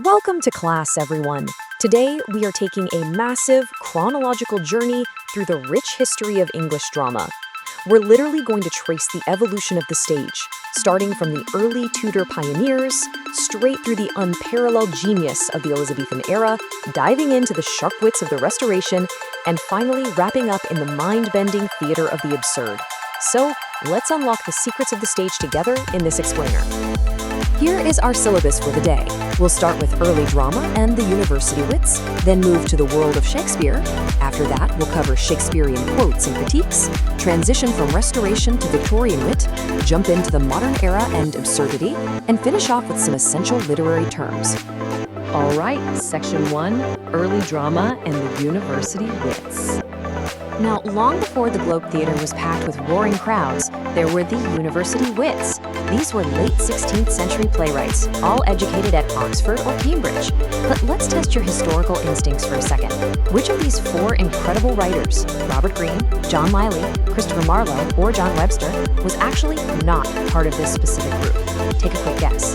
Welcome to class, everyone. Today, we are taking a massive chronological journey through the rich history of English drama. We're literally going to trace the evolution of the stage, starting from the early Tudor pioneers, straight through the unparalleled genius of the Elizabethan era, diving into the sharp wits of the Restoration, and finally wrapping up in the mind-bending theater of the absurd. So, let's unlock the secrets of the stage together in this explainer. Here is our syllabus for the day. We'll start with early drama and the university wits, then move to the world of Shakespeare. After that, we'll cover Shakespearean quotes and critiques, transition from Restoration to Victorian wit, jump into the modern era and absurdity, and finish off with some essential literary terms. All right, Section 1, Early Drama and the University Wits. Now, long before the Globe Theatre was packed with roaring crowds, there were the university wits. These were late 16th century playwrights, all educated at Oxford or Cambridge. But let's test your historical instincts for a second. Which of these four incredible writers, Robert Greene, John Lyly, Christopher Marlowe, or John Webster, was actually not part of this specific group? Take a quick guess.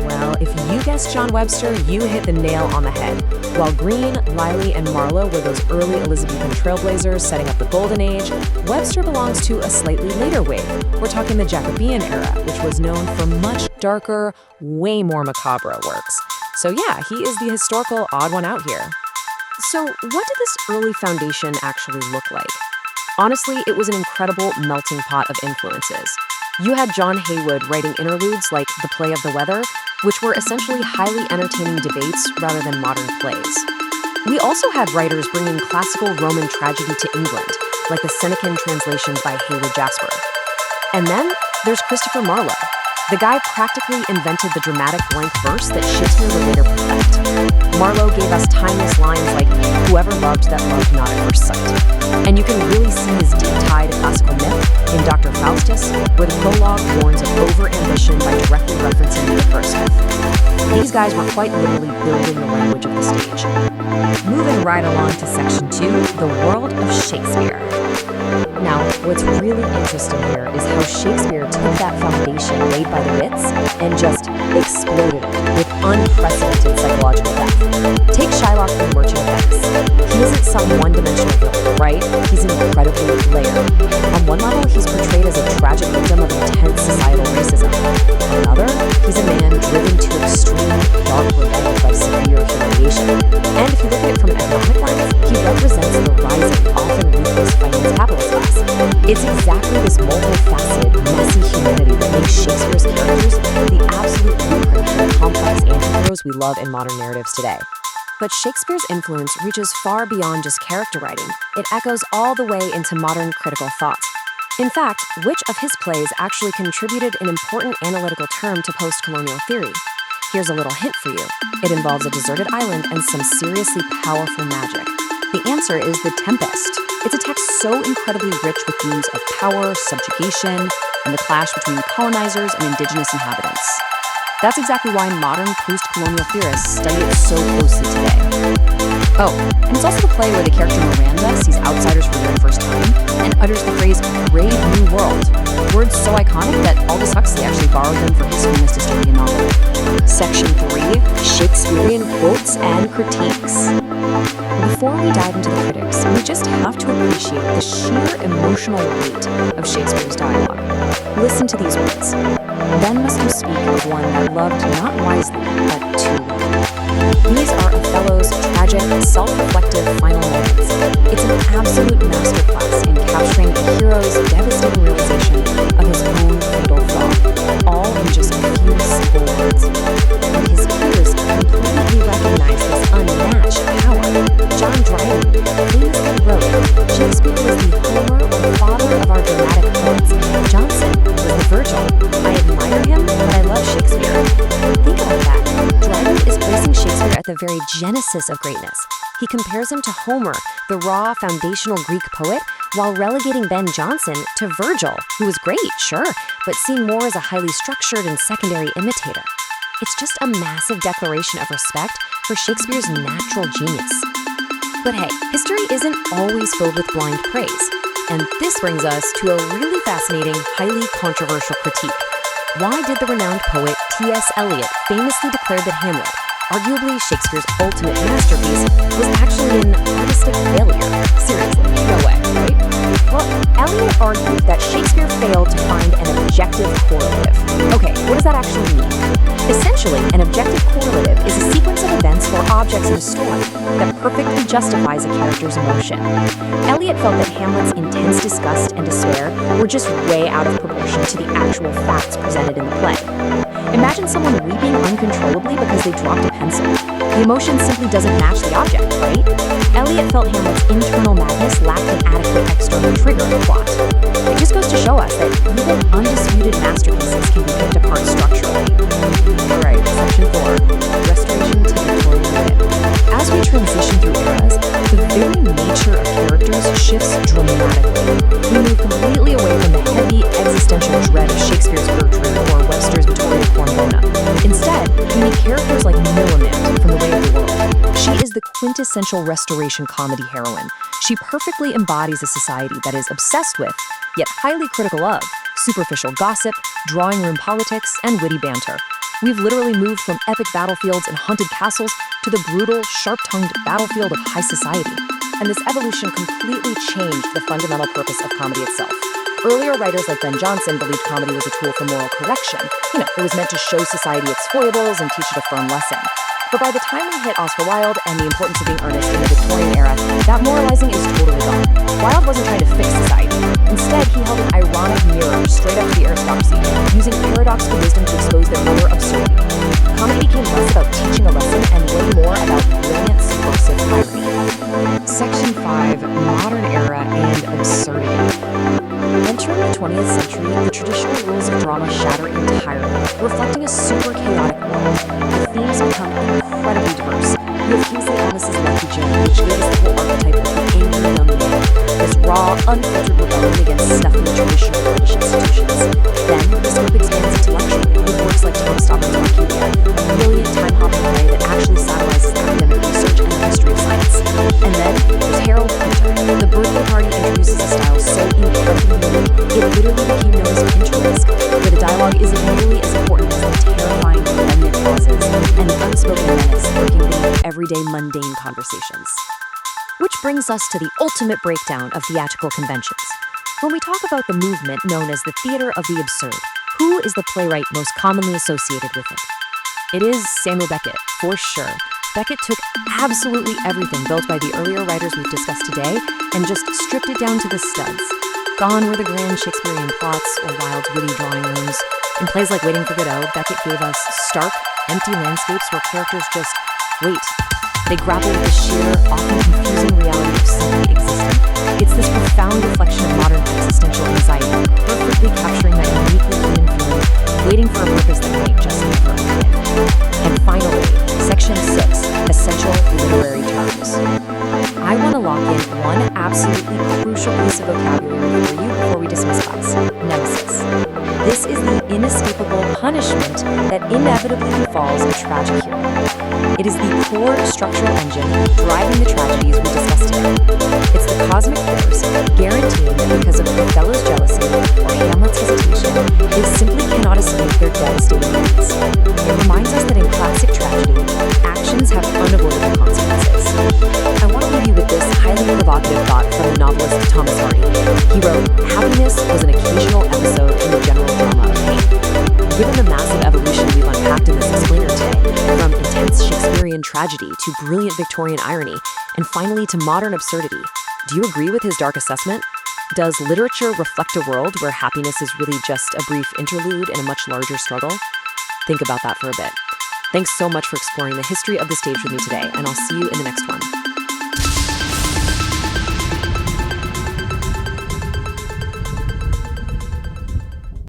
Well, if you guessed John Webster, you hit the nail on the head. While Greene, Lyly, and Marlowe were those early Elizabethan trailblazers setting up the Golden Age, Webster belongs to a slightly later wave. We're talking the Jacobean era, which was known for much darker, way more macabre works. So yeah, he is the historical odd one out here. So what did this early foundation actually look like? Honestly, it was an incredible melting pot of influences. You had John Heywood writing interludes like The Play of the Weather, which were essentially highly entertaining debates rather than modern plays. We also had writers bringing classical Roman tragedy to England, like the Senecan translations by Heywood Jasper. And then there's Christopher Marlowe. The guy practically invented the dramatic blank verse that Shakespeare would later perfect. Marlowe gave us timeless lines like, "Whoever loved that loved not at first sight." And you can really see his deep tie to classical myth in Dr. Faustus, where the prologue warns of over-ambition by directly referencing the first myth. These guys were quite literally building the language of the stage. Moving right along to Section 2, the world of Shakespeare. Now, what's really interesting here is how Shakespeare took that foundation laid by the wits and just exploded it with unprecedented psychological depth. Take Shylock from Merchant of Venice. He isn't some one-dimensional villain, right? He's incredibly layered. On one level, he's portrayed as a tragic victim of intense societal racism. On another, he's a man driven to extreme, dark revolt by severe humiliation. And if you look at it from an economic lens, he represents the rising, often ruthless finance capitalist class. It's exactly this multifaceted, messy humanity that makes Shakespeare's characters the absolute blueprint for the complex anti-heroes we love in modern narratives today. But Shakespeare's influence reaches far beyond just character writing. It echoes all the way into modern critical thought. In fact, which of his plays actually contributed an important analytical term to post-colonial theory? Here's a little hint for you. It involves a deserted island and some seriously powerful magic. The answer is The Tempest. It's a text so incredibly rich with themes of power, subjugation, and the clash between colonizers and indigenous inhabitants. That's exactly why modern post-colonial theorists study it so closely today. Oh, and it's also the play where the character Miranda sees outsiders for the very first time and utters the phrase, "Brave New World," words so iconic that Aldous Huxley actually borrowed them for his famous dystopian novel. Section 3, Shakespearean Quotes and Critiques. Before we dive into the critics, we just have to appreciate the sheer emotional weight of Shakespeare's dialogue. Listen to these words. "Then must you speak of one that loved not wisely, but too well." These are Othello's tragic, self-reflective final moments. It's an absolute masterclass in capturing the hero's devastating realization of his own fatal flaw, all in just a few simple words. And his peers completely recognize this unmatched power. John Dryden famously wrote, "Shakespeare was the Homer or father of our dramatic poets. Johnson was the Virgil. I admire him, but I love Shakespeare." Think about that. Dryden is placing Shakespeare at the very genesis of greatness. He compares him to Homer, the raw, foundational Greek poet, while relegating Ben Jonson to Virgil, who was great, sure, but seen more as a highly structured and secondary imitator. It's just a massive declaration of respect for Shakespeare's natural genius. But hey, history isn't always filled with blind praise. And this brings us to a really fascinating, highly controversial critique. Why did the renowned poet T.S. Eliot famously declare that Hamlet, arguably Shakespeare's ultimate masterpiece, was actually an artistic failure. Seriously, no way, right? Well, Eliot argued that Shakespeare failed to find an objective correlative. Okay, what does that actually mean? Essentially, an objective correlative is a sequence of events or objects in a story that perfectly justifies a character's emotion. Eliot felt that Hamlet's intense disgust and despair were just way out of proportion to the actual facts presented in the play. Imagine someone weeping uncontrollably because they dropped a pencil. The emotion simply doesn't match the object, right? Eliot felt Hamlet's internal madness lacked an adequate external trigger in the plot. It just goes to show us that even undisputed masterpieces can be picked apart structurally. Alright, section 4. Restoration to Victorian lit. As we transition through eras, the very nature of characters shifts dramatically. We move completely away from the heavy existential dread of Shakespeare's Gertrude or Webster's Victoria Cornbona. Instead, we meet characters like Millamant from The Way of the World. She is the quintessential Restoration comedy heroine. She perfectly embodies a society that is obsessed with, yet highly critical of, superficial gossip, drawing room politics, and witty banter. We've literally moved from epic battlefields and haunted castles to the brutal, sharp-tongued battlefield of high society. And this evolution completely changed the fundamental purpose of comedy itself. Earlier writers like Ben Jonson believed comedy was a tool for moral correction. It was meant to show society its foibles and teach it a firm lesson. But by the time we hit Oscar Wilde and the importance of being earnest in the Victorian era, that moralizing is totally gone. Wilde wasn't trying to fix society. Instead, he held an ironic mirror straight up to the aristocracy, using paradoxical wisdom to expose their utter absurdity. Comedy became less about teaching a lesson and way more about brilliant, subversive irony. Section 5, Modern Era and Absurdity. Entering the 20th century, the traditional rules of drama shatter entirely, reflecting a super chaotic world. The themes become incredibly diverse. We have Kingsley Amis' Lucky Joan, which gave us the whole archetype of the angry young man, this raw, unfiltered rebellion against stuffy traditional British institutions. Then, the scope expands intellectually, with works like Tom Stoppard's Arcadia, a brilliant time-hopping play that actually satirizes academic research and the history of science. And then, there's Harold Pinter. The birthday party introduces a style so incredibly unique, it literally became known as Pinterest, where the dialogue is nearly as important as the terrifying remnant pauses and the unspoken menace lurking beneath everyday mundane conversations. Which brings us to the ultimate breakdown of theatrical conventions. When we talk about the movement known as the theater of the absurd, who is the playwright most commonly associated with it? It is Samuel Beckett, for sure. Beckett took absolutely everything built by the earlier writers we've discussed today and just stripped it down to the studs. Gone were the grand Shakespearean plots or Wilde's witty drawing rooms. In plays like Waiting for Godot, Beckett gave us stark, empty landscapes where characters just wait. They grapple with the sheer, often confusing reality of simply existing. It's this profound reflection of modern existential anxiety, perfectly capturing that uniquely human feeling, waiting for a purpose that might just never arrive. And finally, Section 6, Essential Literary Terms. I want to lock in one absolutely crucial piece of vocabulary for you before we dismiss class: nemesis. This is the inescapable punishment that inevitably befalls a tragic hero. It is the core structural engine driving the tragedies we discussed today. It's the cosmic force guaranteeing that because of Othello's jealousy or Hamlet's hesitation, they simply cannot escape their devastating ends. It reminds us that in classic tragedy, actions have unavoidable consequences. I want to leave you with this highly provocative thought from the novelist Thomas Hardy. He wrote, "Happiness was an occasional episode in the general drama of pain." Given the massive evolution we've unpacked in this explainer today, from intense Shakespearean tragedy to brilliant Victorian irony, and finally to modern absurdity, do you agree with his dark assessment? Does literature reflect a world where happiness is really just a brief interlude in a much larger struggle? Think about that for a bit. Thanks so much for exploring the history of the stage with me today, and I'll see you in the next one.